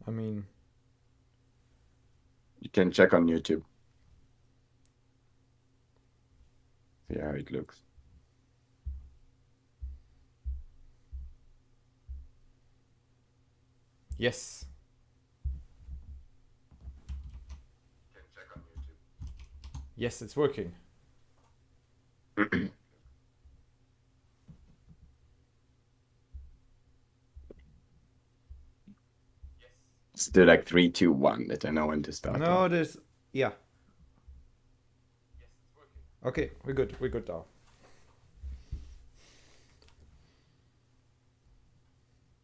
I mean, You can check on YouTube. See how it looks. yes. You can check on YouTube. Yes, it's working. Let's do like 3, 2, 1 that I know when to start No, now. there's. Yeah. Okay, we're good. We're good now.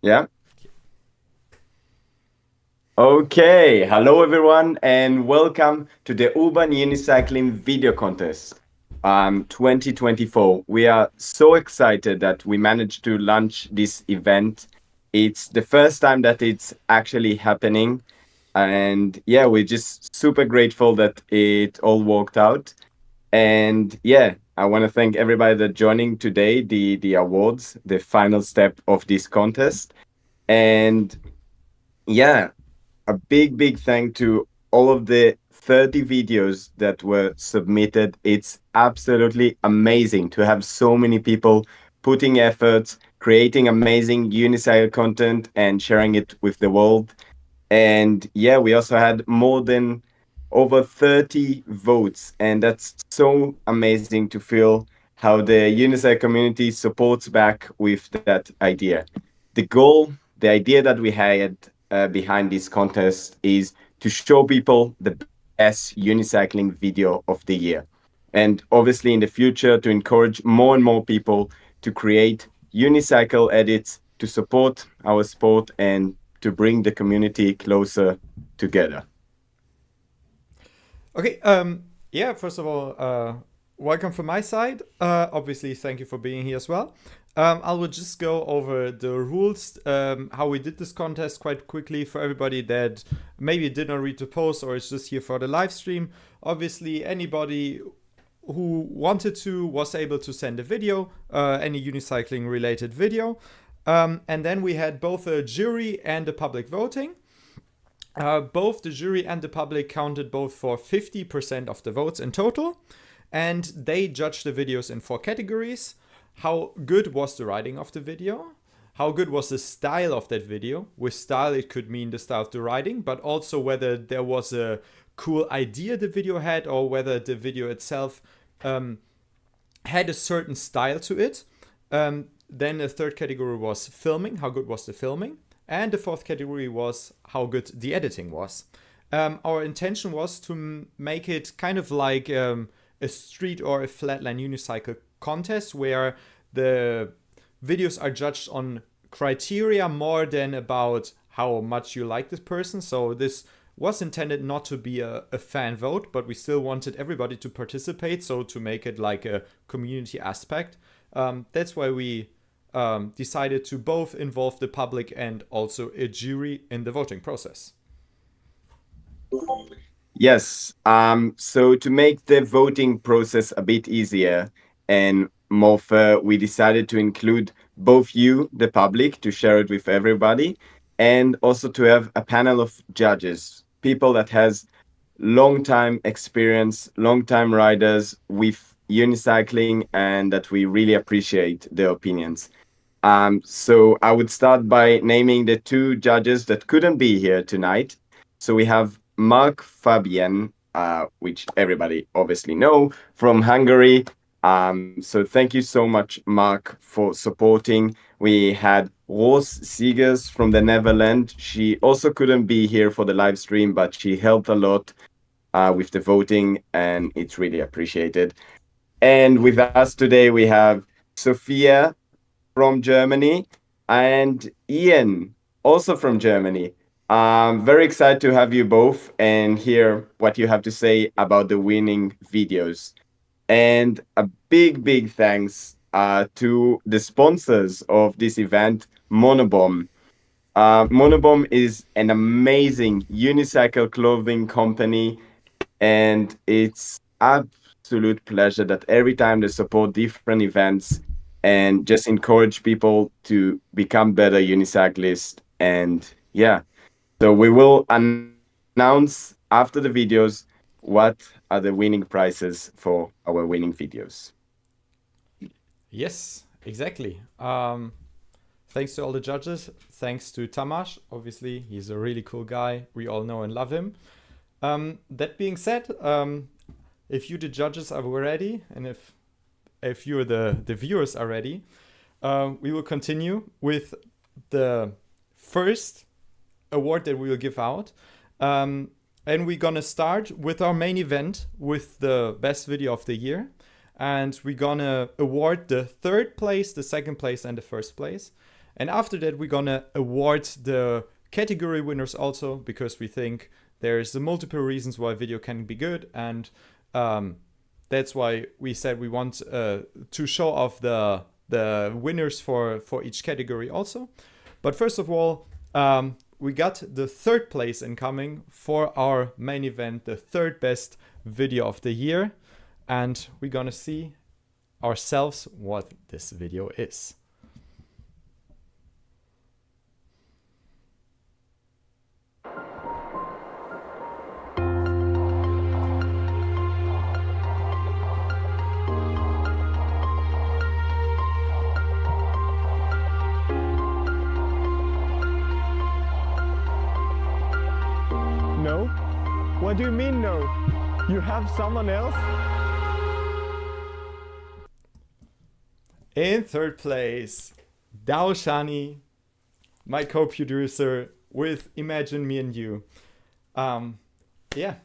Yeah? Okay, hello everyone, and welcome to the Urban Unicycling video contest 2024. We are so excited that we managed to launch this event. It's the first time that it's actually happening, and yeah, we're just super grateful that it all worked out. And yeah, I want to thank everybody that joining today, the awards, the final step of this contest. And yeah, a big thank to all of the 30 videos that were submitted. It's absolutely amazing to have so many people putting efforts, creating amazing unicycle content and sharing it with the world. And yeah, we also had more than over 30 votes, and that's so amazing to feel how the unicycle community supports back with that idea. The goal, the idea that we had behind this contest is to show people the best unicycling video of the year. And obviously, in the future, to encourage more and more people to create unicycle edits to support our sport and to bring the community closer together. Okay. Yeah. First of all, welcome from my side. Obviously, thank you for being here as well. I will just go over the rules, how we did this contest quite quickly for everybody that maybe did not read the post or is just here for the live stream. Obviously, anybody who wanted to was able to send a video, any unicycling related video. And then we had both a jury and a public voting. Both the jury and the public counted both for 50% of the votes in total, and they judged the videos in 4 categories. How good was the writing of the video? How good was the style of that video? With style, it could mean the style of the writing, but also whether there was a cool idea the video had or whether the video itself had a certain style to it. Then the third category was filming. How good was the filming? And the fourth category was how good the editing was. Our intention was to make it kind of like a street or a flatline unicycle contest where the videos are judged on criteria more than about how much you like this person. So this was intended not to be a fan vote, but we still wanted everybody to participate. So to make it like a community aspect. That's why we decided to both involve the public and also a jury in the voting process. Yes. So to make the voting process a bit easier and more fair, we decided to include both you, the public, to share it with everybody, and also to have a panel of judges, people that has long time experience, long time riders with unicycling, and that we really appreciate their opinions. So I would start by naming the two judges that couldn't be here tonight. So we have Mark Fabian, which everybody obviously know from Hungary. So thank you so much, Mark, for supporting. We had Roos Siegers from the Netherlands. She also couldn't be here for the live stream, but she helped a lot with the voting, and it's really appreciated. And with us today, we have Sophia from Germany and Ian, also from Germany. Very excited to have you both and hear what you have to say about the winning videos. And a big thanks to the sponsors of this event, Monobomb. Monobomb is an amazing unicycle clothing company, and it's absolute pleasure that every time they support different events and just encourage people to become better unicyclists. And yeah, So we will announce after the videos what are the winning prizes for our winning videos. Yes, exactly. Thanks to all the judges. Thanks to Tamas. Obviously, he's a really cool guy. We all know and love him. That being said, if you the judges are ready, and if you the viewers are ready, we will continue with the first award that we will give out. And we're gonna start with our main event with the best video of the year. And we're gonna award the third place, the second place, and the first place. And after that, we're gonna award the category winners also, because we think there's multiple reasons why video can be good. And that's why we said we want to show off the winners for each category also. But first of all, we got the third place incoming for our main event, the third best video of the year. And we're gonna see ourselves what this video is. No? What do you mean no? You have someone else? In third place, Dao Shani, my co-producer with Imagine Me and You. Yeah,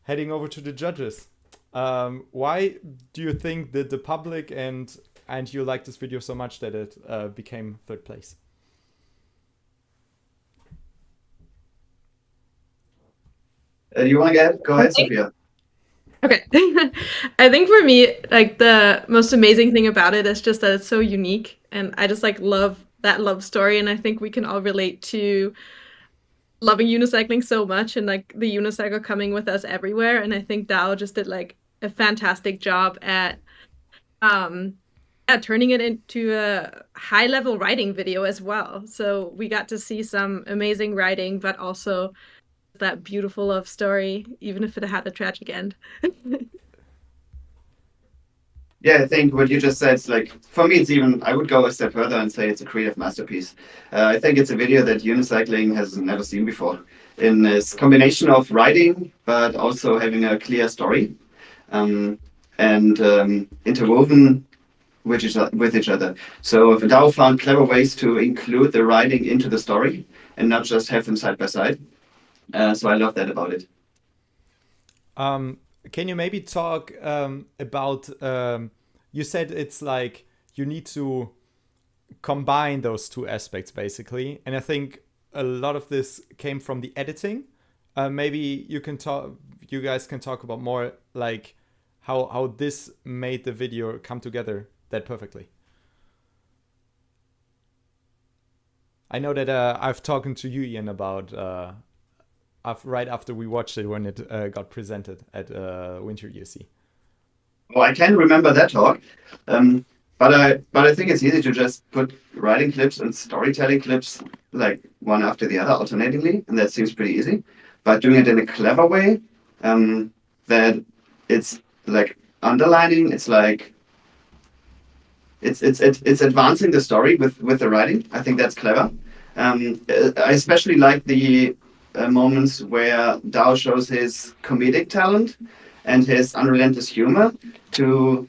heading over to the judges. Why do you think that the public and you like this video so much that it became third place? Do you want to go ahead, Sophia? Okay. I think for me, like the most amazing thing about it is just that it's so unique, and I just like love that love story, and I think we can all relate to loving unicycling so much and like the unicycle coming with us everywhere. And I think Dao just did like a fantastic job at turning it into a high level riding video as well. So we got to see some amazing riding, but also that beautiful love story, even if it had a tragic end. Yeah, I think what you just said is like, for me, it's even, I would go a step further and say it's a creative masterpiece. I think it's a video that unicycling has never seen before in this combination of riding, but also having a clear story and interwoven with each other. So Dao found clever ways to include the riding into the story and not just have them side by side. So I love that about it. Can you maybe talk about, you said it's like you need to combine those two aspects basically. And I think a lot of this came from the editing. Maybe you guys can talk about more like how this made the video come together that perfectly. I know that I've talked to you, Ian, about right after we watched it when it got presented at Winter UC. Oh, I can remember that talk, but I think it's easy to just put writing clips and storytelling clips like one after the other alternatingly, and that seems pretty easy. But doing it in a clever way, that it's like underlining, it's like it's advancing the story with the writing. I think that's clever. I especially like the moments where Dao shows his comedic talent and his unrelentless humor to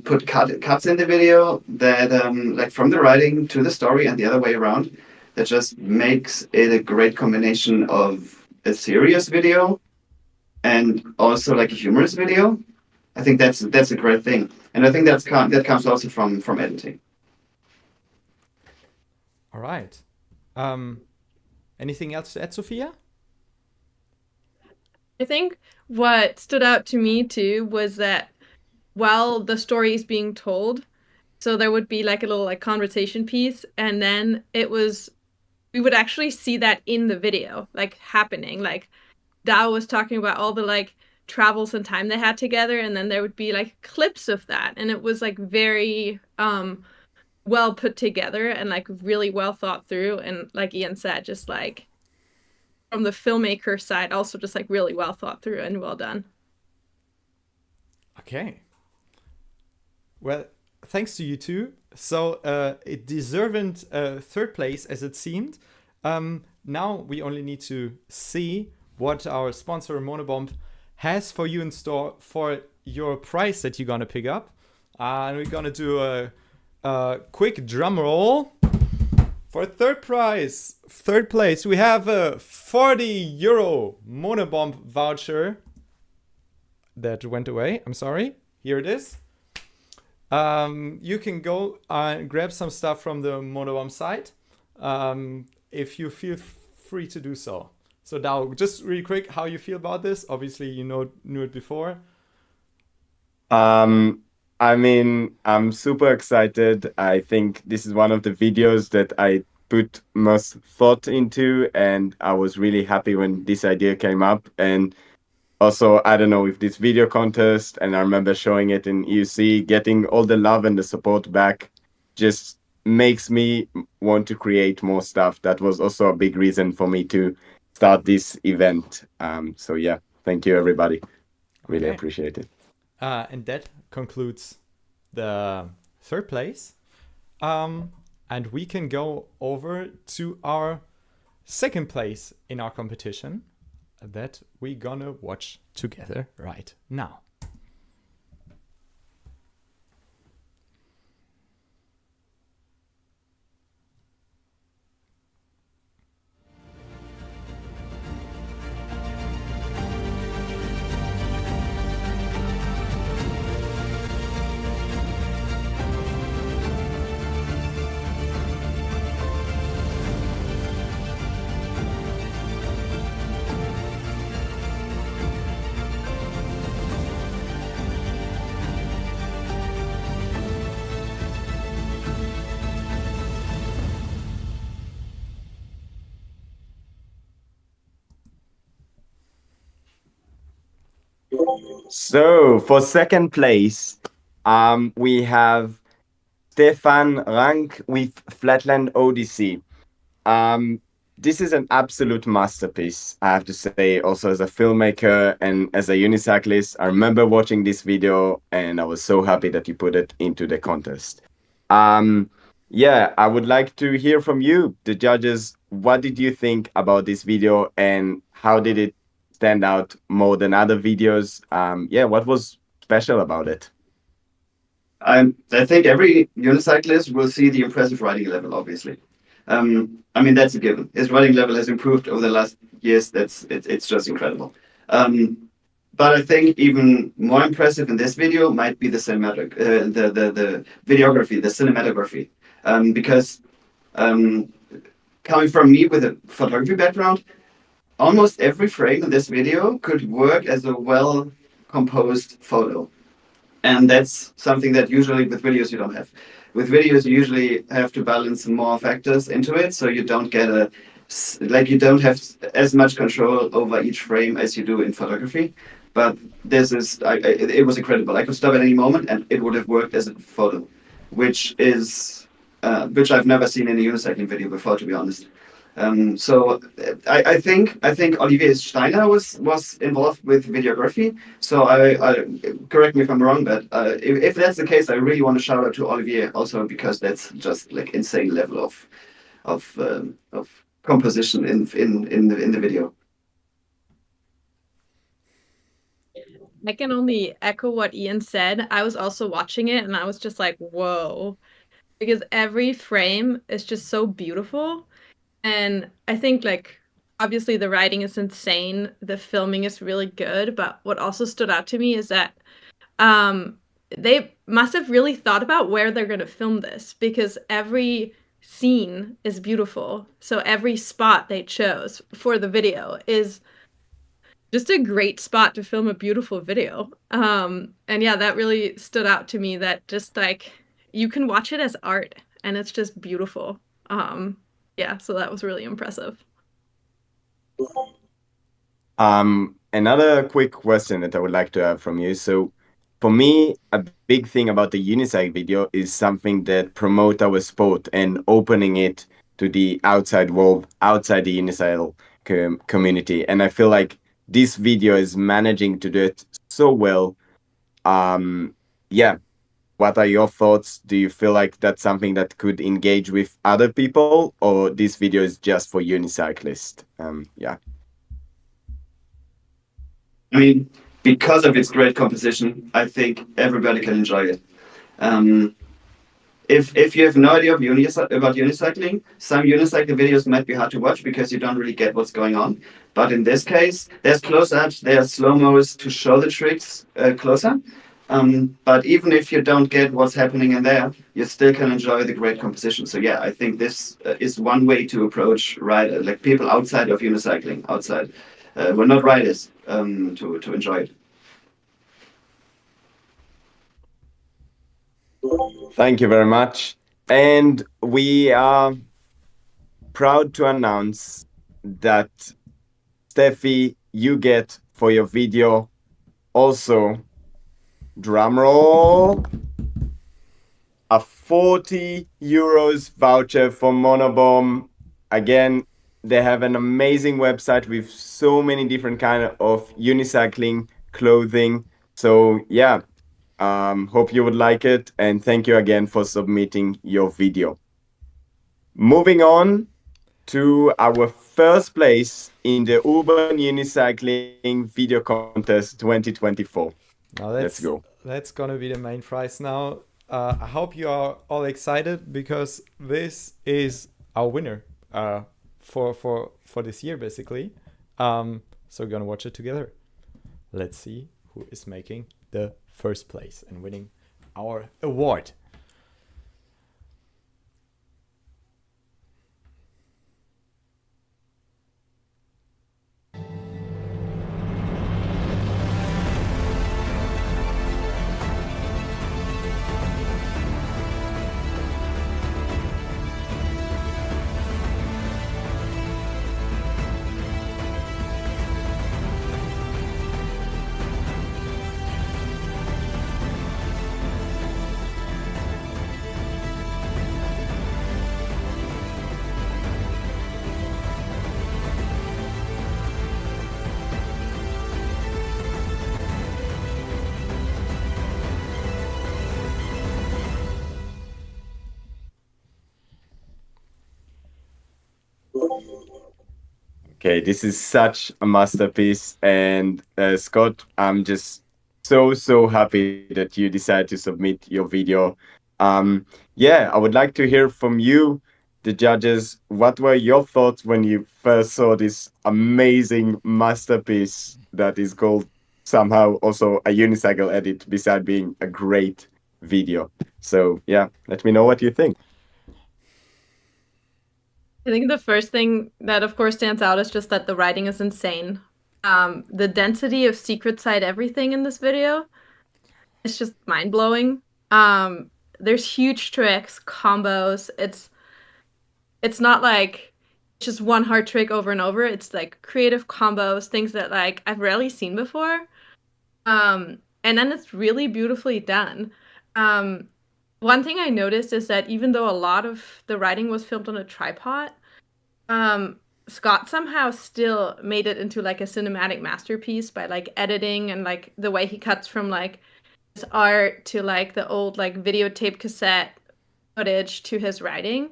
put cuts in the video that like from the writing to the story and the other way around, that just makes it a great combination of a serious video and also like a humorous video. I think that's a great thing, and I think that comes also from editing. All right. Anything else to add, Sophia? I think what stood out to me too was that while the story is being told, so there would be like a little like conversation piece, and then we would actually see that in the video, like happening. Like Dao was talking about all the like travels and time they had together, and then there would be like clips of that, and it was like very well put together and like really well thought through, and like Ian said, just like from the filmmaker side, also just like really well thought through and well done. Okay. Well, thanks to you two. So it deserved third place as it seemed. Now we only need to see what our sponsor Monobomb has for you in store for your prize that you're gonna pick up. And we're gonna do a quick drum roll. For third prize, third place, we have a 40 euro Monobomb voucher that went away. I'm sorry. Here it is. You can go and grab some stuff from the Monobomb site if you feel free to do so. So now, just really quick, how you feel about this? Obviously, you knew it before. I mean, I'm super excited. I think this is one of the videos that I put most thought into, and I was really happy when this idea came up. And also, I don't know, with this video contest, and I remember showing it in EUC, getting all the love and the support back just makes me want to create more stuff. That was also a big reason for me to start this event. So yeah, thank you, everybody. Really appreciate it. And that concludes the third place. And we can go over to our second place in our competition that we're gonna watch together right now. So for second place, we have Stefan Rank with Flatland Odyssey. This is an absolute masterpiece, I have to say, also as a filmmaker and as a unicyclist. I remember watching this video and I was so happy that you put it into the contest. Yeah, I would like to hear from you, the judges. What did you think about this video and how did it stand out more than other videos? Yeah, what was special about it? I think every unicyclist will see the impressive riding level, obviously. I mean, that's a given. His riding level has improved over the last years. It's just incredible. But I think even more impressive in this video might be the cinematic, the videography, the cinematography, because coming from me with a photography background, almost every frame in this video could work as a well-composed photo. And that's something that usually with videos you don't have. With videos, you usually have to balance more factors into it, so you don't get you don't have as much control over each frame as you do in photography. But this is, it was incredible. I could stop at any moment and it would have worked as a photo, which I've never seen in a unicycling video before, to be honest. So I think Olivier Steiner was involved with videography. So I correct me if I'm wrong, but if that's the case, I really want to shout out to Olivier also, because that's just like insane level of composition in the video. I can only echo what Ian said. I was also watching it and I was just like, whoa, because every frame is just so beautiful. And I think, like, obviously the writing is insane, the filming is really good, but what also stood out to me is that they must have really thought about where they're going to film this, because every scene is beautiful. So every spot they chose for the video is just a great spot to film a beautiful video. And yeah, that really stood out to me, that just like you can watch it as art and it's just beautiful. Yeah, so that was really impressive. Another quick question that I would like to have from you. So for me, a big thing about the unicycle video is something that promote our sport and opening it to the outside world, outside the Unicycle community. And I feel like this video is managing to do it so well. Yeah, what are your thoughts? Do you feel like that's something that could engage with other people, or this video is just for unicyclists? Yeah. I mean, because of its great composition, I think everybody can enjoy it. If you have no idea about unicycling, some unicycle videos might be hard to watch because you don't really get what's going on. But in this case, there's close-ups, there's slow-mos to show the tricks closer. But even if you don't get what's happening in there, you still can enjoy the great composition. So yeah, I think this is one way to approach like people outside of unicycling, we're not riders, to enjoy it. Thank you very much. And we are proud to announce that, Steffi, you get for your video also, drum roll, a 40 euros voucher for Monobomb. Again, they have an amazing website with so many different kind of unicycling clothing. So yeah, hope you would like it, and thank you again for submitting your video. Moving on to our first place in the Urban Unicycling Video Contest 2024. Now let's go. That's gonna be the main prize now. I hope you are all excited because this is our winner for this year, basically. So we're gonna watch it together. Let's see who is making the first place and winning our award. Okay, this is such a masterpiece, and Scott, I'm just so happy that you decided to submit your video. Yeah, I would like to hear from you, the judges. What were your thoughts when you first saw this amazing masterpiece that is called somehow also a unicycle edit, beside being a great video? So yeah, let me know what you think. I think the first thing that, of course, stands out is just that the writing is insane. The density of secret side everything in this video is just mind-blowing. There's huge tricks, combos. It's not like just one hard trick over and over. It's like creative combos, things that like I've rarely seen before. And then it's really beautifully done. One thing I noticed is that even though a lot of the writing was filmed on a tripod, Scott somehow still made it into like a cinematic masterpiece by like editing and like the way he cuts from like his art to like the old like videotape cassette footage to his writing.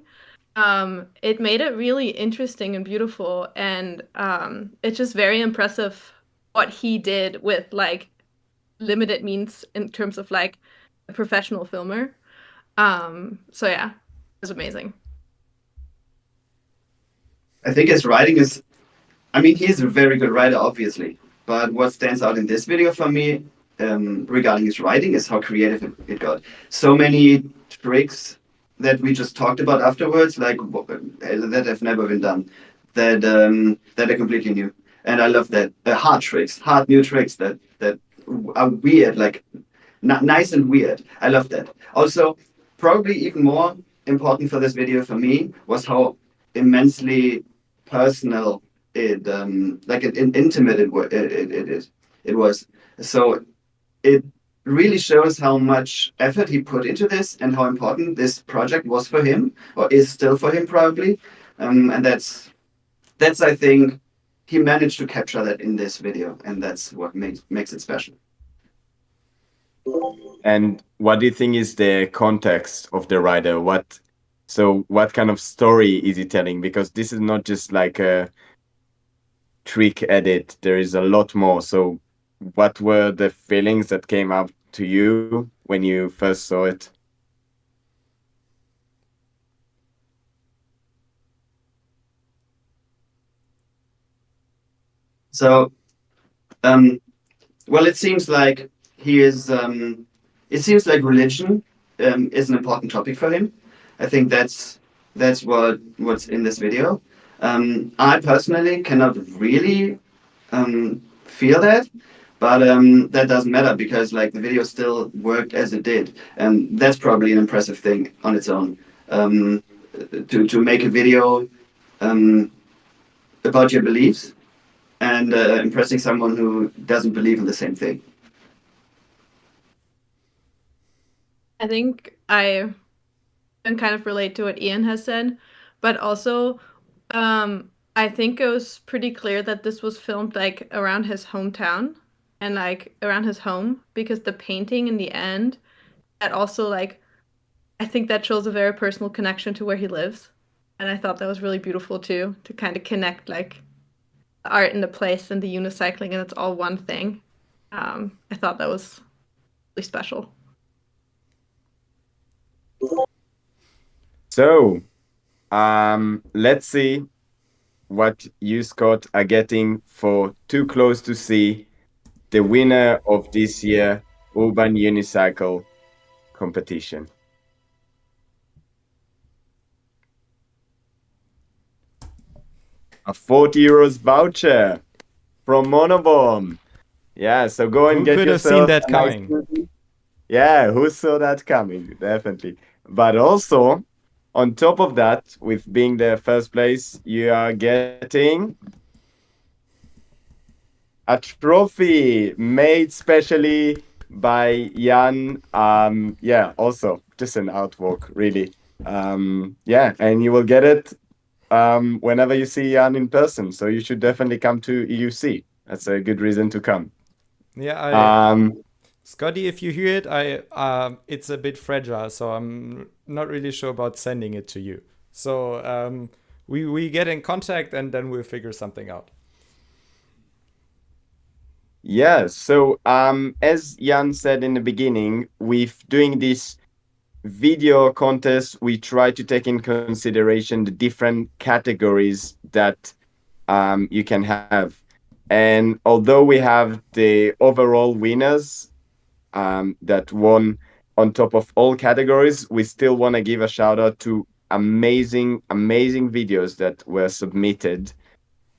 It made it really interesting and beautiful, and it's just very impressive what he did with like limited means in terms of like a professional filmer. So yeah, it was amazing. I think his writing is, I mean, he's a very good writer, obviously. But what stands out in this video for me regarding his writing is how creative it got. So many tricks that we just talked about afterwards, like that have never been done, that are completely new. And I love that. Hard new tricks that are weird, like nice and weird. I love that. Also, probably even more important for this video for me was how immensely personal intimate it was. So it really shows how much effort he put into this and how important this project was for him, or is still for him probably. and that's I think he managed to capture that in this video, and that's what makes it special. And what do you think is the context of the rider? What kind of story is he telling? Because this is not just like a trick edit. There is a lot more. So what were the feelings that came up to you when you first saw it? So, well, it seems like he is. It seems like religion is an important topic for him. I think that's what's in this video. I personally cannot really feel that, but that doesn't matter because like the video still worked as it did, and that's probably an impressive thing on its own. To make a video about your beliefs and impressing someone who doesn't believe in the same thing. I think I can kind of relate to what Ian has said, but also I think it was pretty clear that this was filmed like around his hometown and like around his home, because the painting in the end, that also like, I think that shows a very personal connection to where he lives. And I thought that was really beautiful too, to kind of connect like the art and the place and the unicycling, and it's all one thing. I thought that was really special. So, let's see what you, Scott, are getting for Too Close to See, the winner of this year Urban Unicycle competition. A 40 euros voucher from Monobomb. Yeah, so go and get Who could have yourself seen that a nice coming? hoodie. Yeah, who saw that coming? Definitely. But also, on top of that, with being the first place, you are getting a trophy made specially by Jan. Yeah, also just an artwork, really. Yeah, and you will get it whenever you see Jan in person. So you should definitely come to EUC. That's a good reason to come. Yeah, Scotty, if you hear it, it's a bit fragile, so I'm not really sure about sending it to you. So we get in contact and then we'll figure something out. Yeah, so as Jan said in the beginning, with doing this video contest, we try to take in consideration the different categories that you can have. And although we have the overall winners that won on top of all categories, we still want to give a shout out to amazing videos that were submitted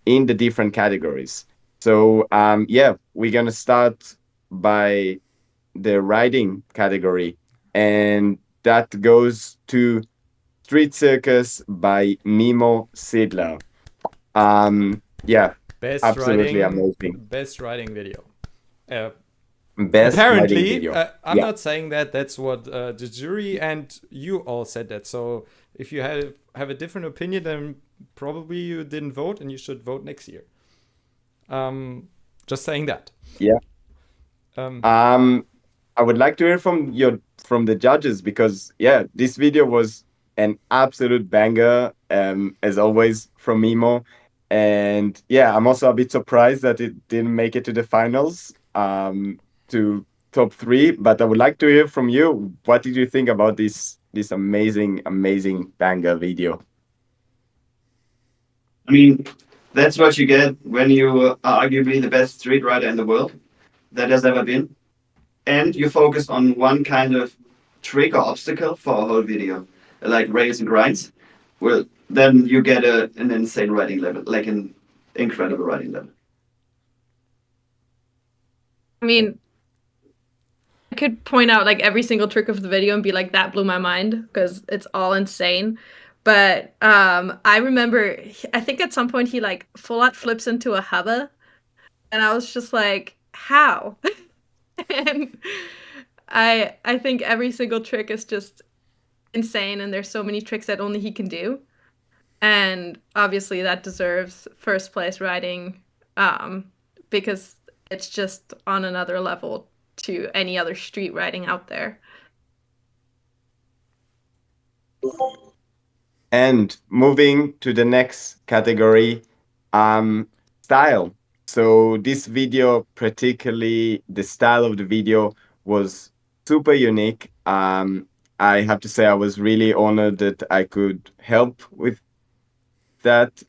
in the different categories. So yeah, we're gonna start by the riding category, and that goes to Street Circus by Mimo Sidler. Yeah, absolutely amazing. Best riding video. Best Apparently, riding video. I'm not saying that. That's what the jury and you all said that. So if you have a different opinion, then probably you didn't vote, and you should vote next year. Just saying that. Yeah. I would like to hear from the judges, because yeah, this video was an absolute banger, as always from Mimo. And yeah, I'm also a bit surprised that it didn't make it to the finals, to top 3. But I would like to hear from you. What did you think about this amazing banger video? I mean, that's what you get when you are arguably the best street rider in the world that has ever been. And you focus on one kind of trick or obstacle for a whole video, like rails and grinds. Well, then you get an insane riding level, like an incredible riding level. I mean, I could point out like every single trick of the video and be like, that blew my mind, because it's all insane. But I remember, I think at some point he like full out flips into a hover, and I was just like, how? And I think every single trick is just insane, and there's so many tricks that only he can do. And obviously that deserves first place riding, because it's just on another level to any other street riding out there. And moving to the next category, style. So this video, particularly the style of the video, was super unique. I have to say I was really honored that I could help with that.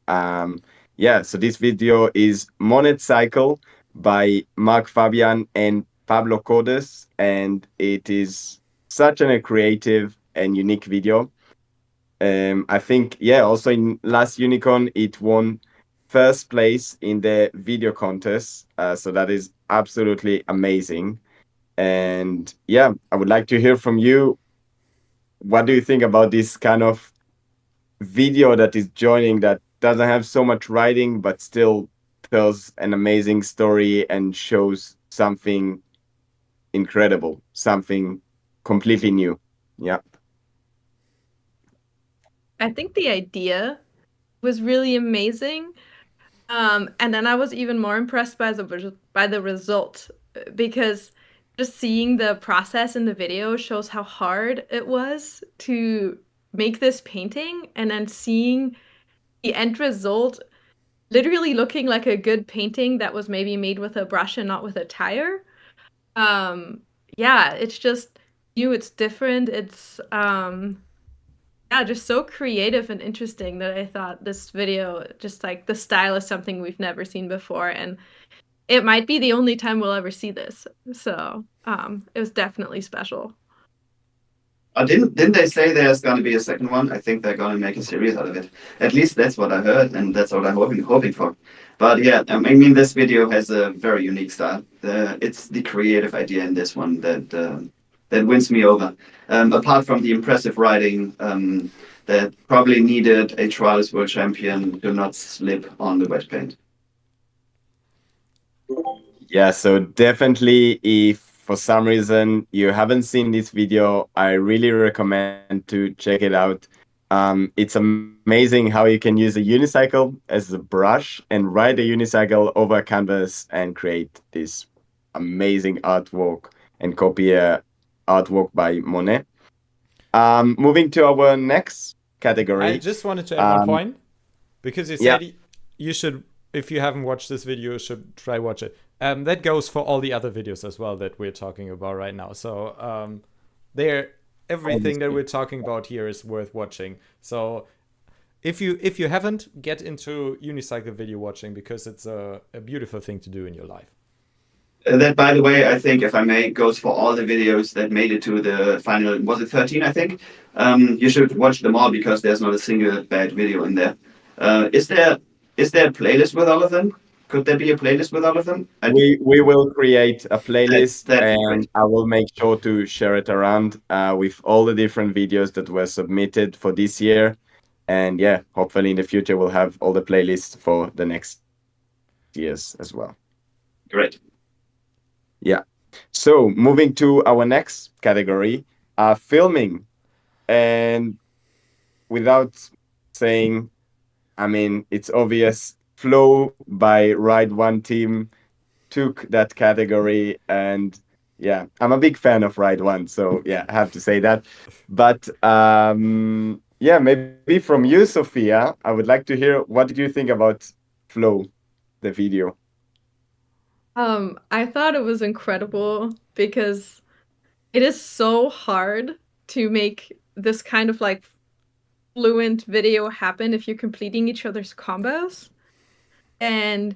Yeah, so this video is Monet Cycle by Mark Fabian and Pablo Codes, and it is such a creative and unique video. I think, yeah, also in last Unicorn, it won first place in the video contest. So that is absolutely amazing. And yeah, I would like to hear from you. What do you think about this kind of video that is joining that doesn't have so much writing, but still tells an amazing story and shows something incredible, something completely new? Yeah. I think the idea was really amazing. And then I was even more impressed by the result, because just seeing the process in the video shows how hard it was to make this painting, and then seeing the end result literally looking like a good painting that was maybe made with a brush and not with a tire. Yeah, it's just new, it's different, it's yeah, just so creative and interesting that I thought this video, just like the style, is something we've never seen before, and it might be the only time we'll ever see this. So, it was definitely special. Didn't they say there's going to be a second one? I think they're going to make a series out of it. At least that's what I heard, and that's what I'm hoping for. But yeah, I mean, this video has a very unique style. It's the creative idea in this one that wins me over. Apart from the impressive writing, that probably needed a trials world champion to not slip on the wet paint. Yeah, so definitely, if for some reason you haven't seen this video, I really recommend to check it out. It's amazing how you can use a unicycle as a brush and ride a unicycle over a canvas and create this amazing artwork and copy a artwork by Monet. Moving to our next category. I just wanted to add one point, because you Yeah. said you should, if you haven't watched this video, you should try watch it. That goes for all the other videos as well that we're talking about right now. So everything that we're talking about here is worth watching. So if you haven't, get into unicycle video watching, because it's a beautiful thing to do in your life. That, by the way, I think, if I may, goes for all the videos that made it to the final. Was it 13? I think. You should watch them all, because there's not a single bad video in there. Is there a playlist with all of them? Could there be a playlist with all of them? We will create a playlist, That'd be and great. I will make sure to share it around with all the different videos that were submitted for this year. And yeah, hopefully in the future we'll have all the playlists for the next years as well. Great. Yeah. So moving to our next category, filming. And without saying, I mean, it's obvious, Flow by Ride One Team took that category. And yeah, I'm a big fan of Ride One. So yeah, I have to say that. But yeah, maybe from you, Sophia, I would like to hear, what did you think about Flow, the video? I thought it was incredible, because it is so hard to make this kind of like fluent video happen if you're completing each other's combos. And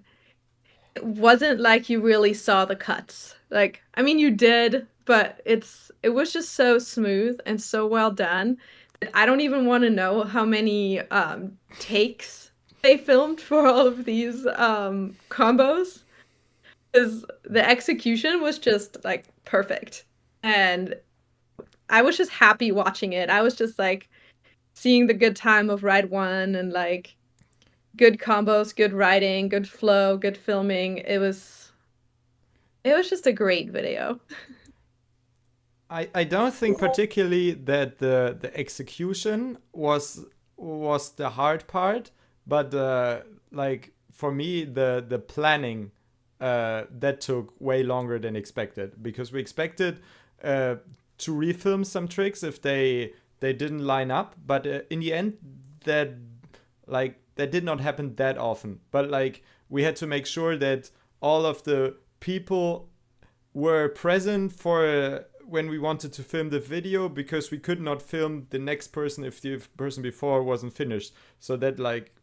it wasn't like you really saw the cuts. Like, I mean, you did, but it was just so smooth and so well done that I don't even want to know how many takes they filmed for all of these combos, because the execution was just like perfect. And I was just happy watching it. I was just like seeing the good time of Ride One, and like good combos, good writing, good flow, good filming. It was just a great video. I don't think particularly that the execution was was the hard part, but like for me, the planning that took way longer than expected, because we expected to refilm some tricks if they didn't line up, but in the end that that did not happen that often. But like we had to make sure that all of the people were present for when we wanted to film the video, because we could not film the next person if the person before wasn't finished. So that like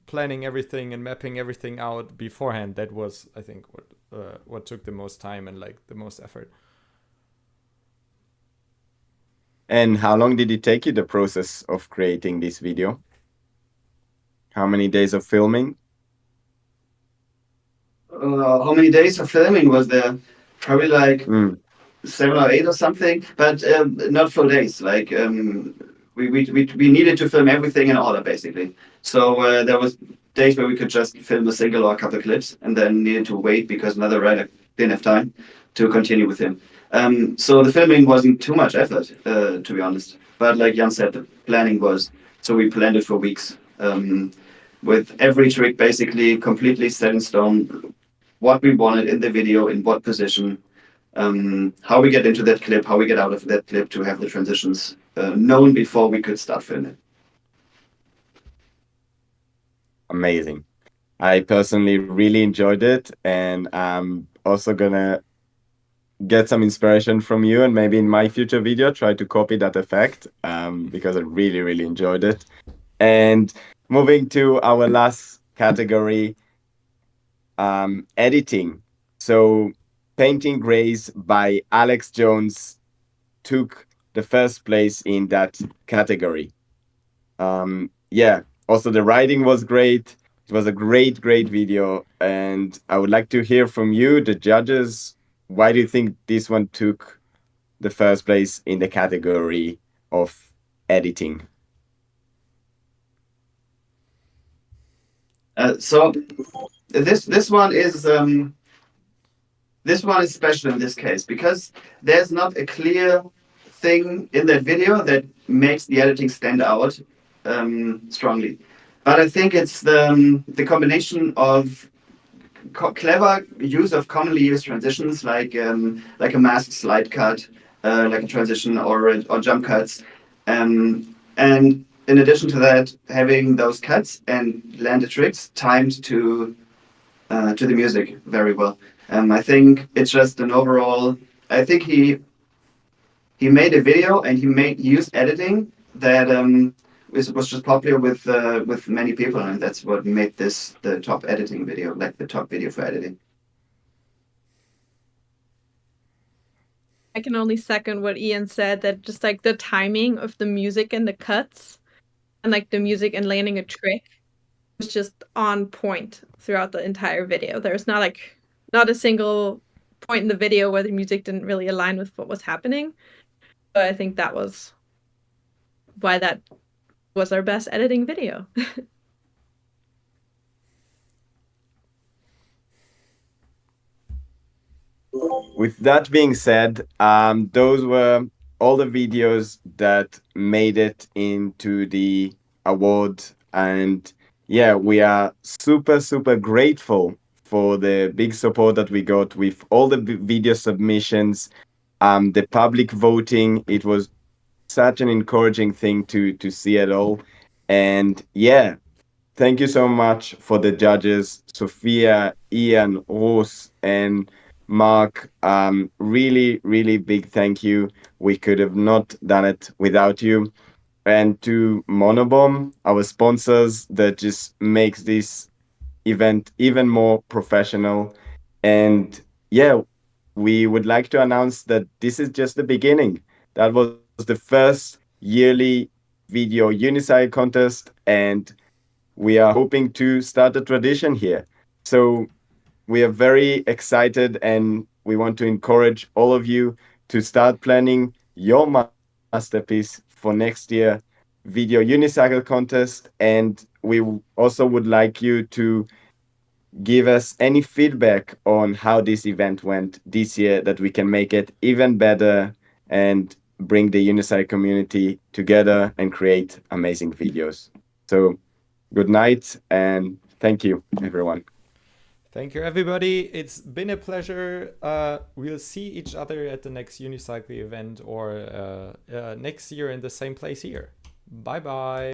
planning everything and mapping everything out beforehand, that was, I think, what took the most time and like the most effort. And how long did it take you, the process of creating this video? How many days of filming? How many days of filming was there? Probably like 7 or 8 or something, but not full days. Like we needed to film everything in order, basically. So there was days where we could just film a single or a couple of clips, and then needed to wait because another writer didn't have time to continue with him. So the filming wasn't too much effort, to be honest. But like Jan said, the planning was, so we planned it for weeks, with every trick basically completely set in stone, what we wanted in the video, in what position, how we get into that clip, how we get out of that clip to have the transitions known before we could start filming. Amazing. I personally really enjoyed it, and I'm also gonna get some inspiration from you, and maybe in my future video try to copy that effect, because I really, really enjoyed it. And moving to our last category, editing. So Painting Grays by Alex Jones took the first place in that category. Yeah, also the writing was great. It was a great video, and I would like to hear from you, the judges. Why do you think this one took the first place in the category of editing? So this one is special in this case because there's not a clear thing in that video that makes the editing stand out strongly. But I think it's the combination of clever use of commonly used transitions like a masked slide cut, like a transition or jump cuts, and in addition to that, having those cuts and landed tricks timed to the music very well. I think it's just an overall. I think he made a video and he used editing that was just popular with many people, and that's what made this the top editing video, like the top video for editing. I can only second what Ian said, that just like the timing of the music and the cuts and like the music and landing a trick was just on point throughout the entire video. There's not a single point in the video where the music didn't really align with what was happening. But I think that was why that was our best editing video. With that being said, those were all the videos that made it into the award. And yeah, we are super grateful for the big support that we got with all the video submissions, the public voting. It was such an encouraging thing to see it all. And yeah, thank you so much for the judges, Sophia, Ian, Rose, and Mark. Really big thank you. We could have not done it without you. And to Monobomb, our sponsors, that just makes this event even more professional. And yeah, we would like to announce that this is just the beginning. That was the first yearly video unicycle contest, and we are hoping to start a tradition here. So we are very excited, and we want to encourage all of you to start planning your masterpiece for next year video unicycle contest. And we also would like you to give us any feedback on how this event went this year, that we can make it even better and bring the unicycle community together and create amazing videos. So good night and thank you, everyone. Thank you, everybody. It's been a pleasure. We'll see each other at the next Unicycle event or next year in the same place here. Bye-bye.